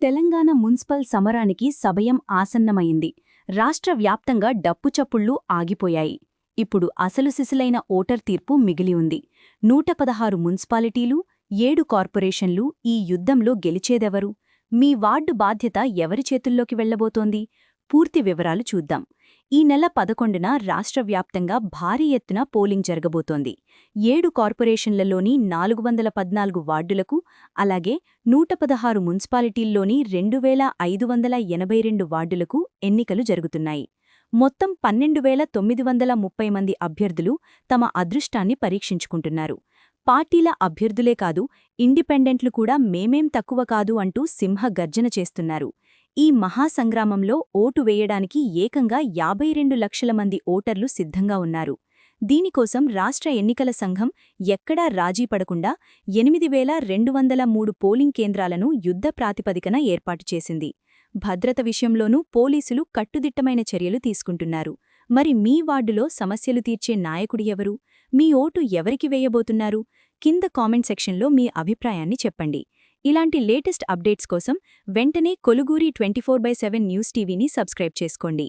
Telangana municipal సమరానికి సమయం ఆసన్నమైంది. రాష్ట్ర వ్యాప్తంగా డప్పుచప్పుళ్లు ఆగిపోయాయి. ఇప్పుడు అసలు సిసలైన ఓటర్ తీర్పు మిగిలి ఉంది. 116 మున్సిపాలిటీలు, 7 కార్పొరేషన్లు ఈ యుద్ధంలో గెలిచేదెవరు? మీ వార్డు బాధ్యత ఎవరి చేతుల్లోకి వెళ్లబోతోంది? పూర్తి వివరాలు చూద్దాం. ఈ నెల 11న రాష్ట్ర వ్యాప్తంగా భారీ ఎత్తున పోలింగ్ జరగబోతోంది. 7 కార్పొరేషన్లలోని 414 వార్డులకు, అలాగే 116 మున్సిపాలిటీల్లోని 2582 వార్డులకు ఎన్నికలు జరుగుతున్నాయి. మొత్తం 12,930 మంది అభ్యర్థులు తమ అదృష్టాన్ని పరీక్షించుకుంటున్నారు. పార్టీల అభ్యర్థులే కాదు, ఇండిపెండెంట్లు కూడా మేమేం తక్కువ కాదు అంటూ సింహ గర్జన చేస్తున్నారు. ఈ మహాసంగ్రామంలో ఓటు వేయడానికి ఏకంగా 52 లక్షల మంది ఓటర్లు సిద్ధంగా ఉన్నారు. దీనికోసం రాష్ట్ర ఎన్నికల సంఘం ఎక్కడా రాజీపడకుండా 8,203 పోలింగ్ కేంద్రాలను యుద్ధ ప్రాతిపదికన ఏర్పాటు చేసింది. భద్రత విషయంలోనూ పోలీసులు కట్టుదిట్టమైన చర్యలు తీసుకుంటున్నారు. మరి మీ వార్డులో సమస్యలు తీర్చే నాయకుడు ఎవరు? మీ ఓటు ఎవరికి వేయబోతున్నారు? కింద కామెంట్ సెక్షన్లో మీ అభిప్రాయాన్ని చెప్పండి. ఇలాంటి లేటెస్ట్ అప్డేట్స్ కోసం వెంటనే కొలుగూరి 24/7 న్యూస్ టీవీని సబ్స్క్రైబ్ చేసుకోండి.